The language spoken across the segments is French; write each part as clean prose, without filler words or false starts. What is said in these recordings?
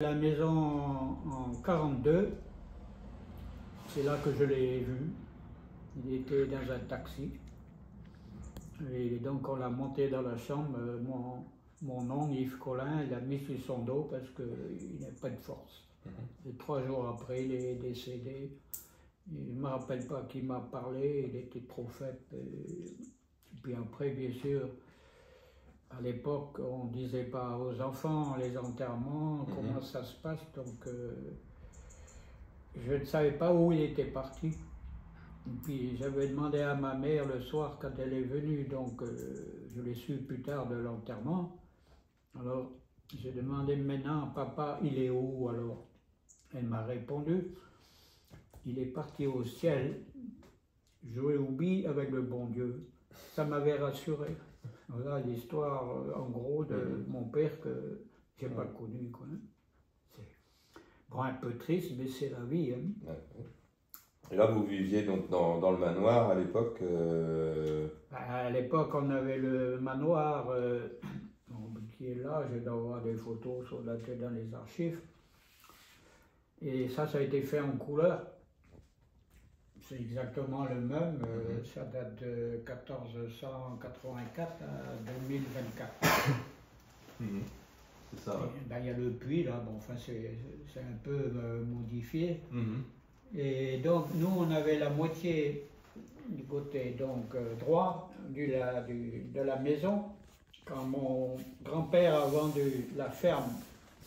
La maison en 42, c'est là que je l'ai vu. Il était dans un taxi. Et donc on l'a monté dans la chambre. Mon oncle Yves Collin, il l'a mis sur son dos parce qu'il n'a pas de force. Et 3 jours après, il est décédé. Je ne me rappelle pas qui m'a parlé, il était trop faible. Et puis après, bien sûr, à l'époque, on ne disait pas aux enfants les enterrements, comment ça se passe. Donc, je ne savais pas où il était parti. Et puis, j'avais demandé à ma mère le soir quand elle est venue, donc je l'ai su plus tard de l'enterrement. Alors, j'ai demandé maintenant, papa, il est où alors? Elle m'a répondu, il est parti au ciel, jouer au billes avec le bon Dieu. Ça m'avait rassuré. Voilà l'histoire, en gros, de mon père que je n'ai pas connu. Quoi. C'est bon, un peu triste, mais c'est la vie. Hein. Et là, vous viviez donc dans le manoir à l'époque À l'époque, on avait le manoir qui est là. Je dois avoir des photos sur la tête dans les archives. Et ça a été fait en couleur. C'est exactement le même. Ça date de 1484 à 2024. C'est ça. Il y a le puits là, bon, enfin c'est un peu modifié. Et donc nous on avait la moitié du côté donc droit de la maison. Quand mon grand-père a vendu la ferme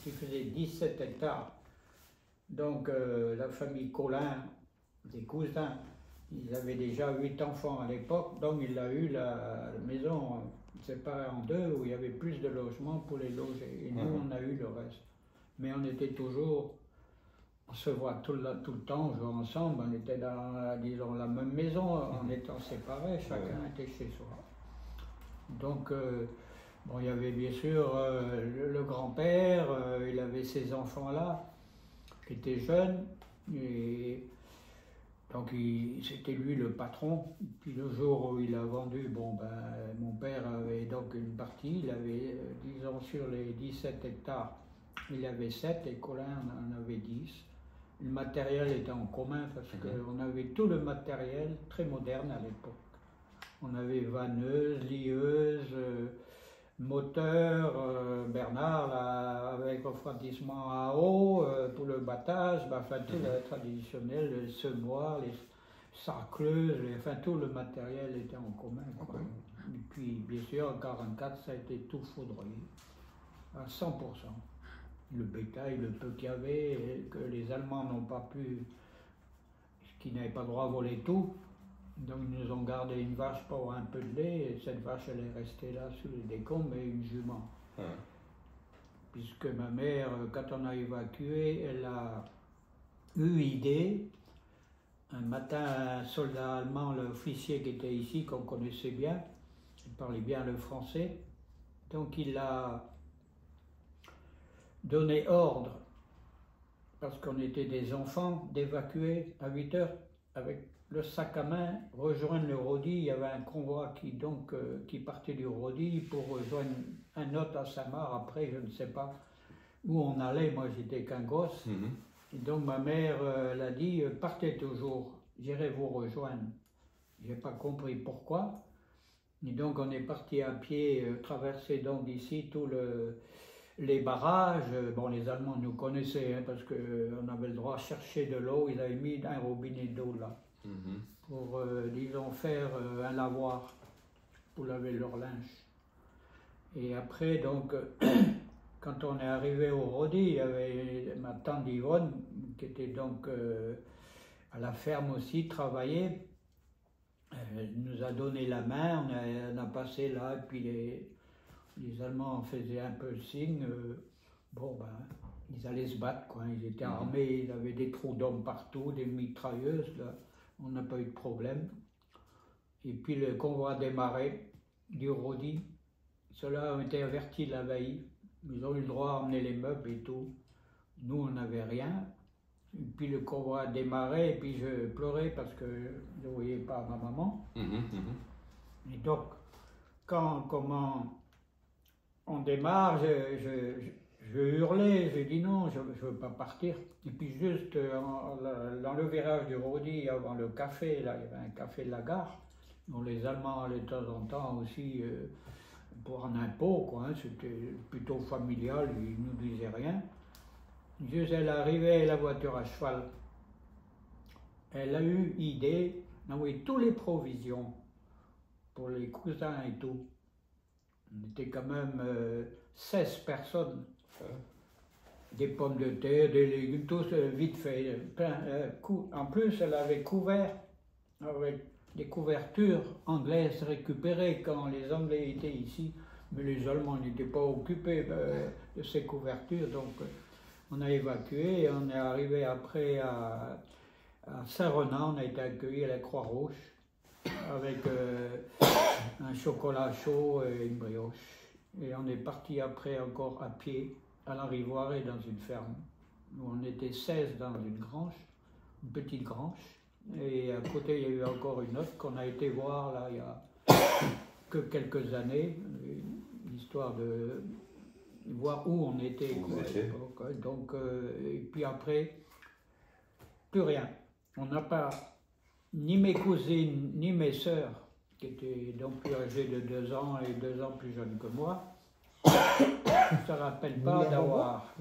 qui faisait 17 hectares, donc la famille Collin, des cousins, ils avaient déjà 8 enfants à l'époque, donc il a eu la maison séparée en deux où il y avait plus de logements pour les loger. Et nous, on a eu le reste. Mais on était toujours, on se voit tout le temps, on jouait ensemble, on était dans, disons, la même maison, en étant séparés, chacun était chez soi. Donc, bon, il y avait bien sûr le grand-père, il avait ses enfants-là, qui étaient jeunes, et donc c'était lui le patron. Puis le jour où il a vendu, bon ben mon père avait donc une partie, il avait, disons sur les 17 hectares, il avait 7 et Colin en avait 10. Le matériel était en commun parce qu'on avait tout le matériel très moderne à l'époque. On avait vanneuse, lieuse, moteur, Bernard là, avec refroidissement à eau pour le battage, enfin tout le traditionnel, les semoirs, les sarcleuses, enfin tout le matériel était en commun. Quoi. Et puis bien sûr en 1944 ça a été tout foudroyé à 100%. Le bétail, le peu qu'il y avait, que les Allemands n'ont pas pu, qui n'avaient pas le droit à voler tout. Donc ils nous ont gardé une vache pour avoir un peu de lait, et cette vache elle est restée là sous les décombres, et une jument. Puisque ma mère, quand on a évacué, elle a eu idée, un matin un soldat allemand, l'officier qui était ici, qu'on connaissait bien, il parlait bien le français, donc il a donné ordre, parce qu'on était des enfants, d'évacuer à 8 heures avec le sac à main, rejoindre le Rodi. Il y avait un convoi qui partait du Rodi pour rejoindre un autre à Samar. Après, je ne sais pas où on allait. Moi, j'étais qu'un gosse. Et donc, ma mère elle a dit, partez toujours, j'irai vous rejoindre. Je n'ai pas compris pourquoi. Et donc, on est parti à pied, traverser donc ici tous les barrages. Bon, les Allemands nous connaissaient hein, parce qu'on avait le droit de chercher de l'eau. Ils avaient mis un robinet d'eau là. Pour, disons, faire un lavoir pour laver leur linge. Et après, donc, quand on est arrivé au Rodi, il y avait ma tante Yvonne, qui était donc à la ferme aussi, travaillait. Elle nous a donné la main, on a passé là, et puis les Allemands faisaient un peu le signe. Bon, ben, ils allaient se battre, quoi. Ils étaient armés, ils avaient des trous d'hommes partout, des mitrailleuses, là. On n'a pas eu de problème. Et puis le convoi a démarré du Rodi. Ceux-là ont été avertis de la veille. Ils ont eu le droit à emmener les meubles et tout. Nous, on n'avait rien. Et puis le convoi a démarré et puis je pleurais parce que je ne voyais pas ma maman. Et donc, comment on démarre, je Je hurlais, j'ai dit non, je ne veux pas partir. Et puis juste dans le virage du Rodi, avant le café, là, il y avait un café de la gare, dont les Allemands allaient de temps en temps aussi pour un impôt, quoi, hein, c'était plutôt familial, ils ne nous disaient rien. Juste elle arrivait, la voiture à cheval, elle a eu idée d'envoyer toutes les provisions pour les cousins et tout. On était quand même 16 personnes. Des pommes de terre, des légumes, tout vite fait. En plus, elle avait couvert avec des couvertures anglaises récupérées quand les Anglais étaient ici. Mais les Allemands n'étaient pas occupés de ces couvertures. Donc, on a évacué et on est arrivé après à Saint-Renan. On a été accueillis à la Croix-Rouge avec un chocolat chaud et une brioche. Et on est parti après encore à pied à la Rivoire et dans une ferme. On était 16 dans une grange, une petite grange. Et à côté, il y a eu encore une autre qu'on a été voir là il y a que quelques années, histoire de voir où on était. Donc, et puis après, plus rien. On n'a pas, ni mes cousines, ni mes sœurs, qui étaient donc plus âgées de 2 ans et 2 ans plus jeunes que moi, je ne me rappelle pas d'avoir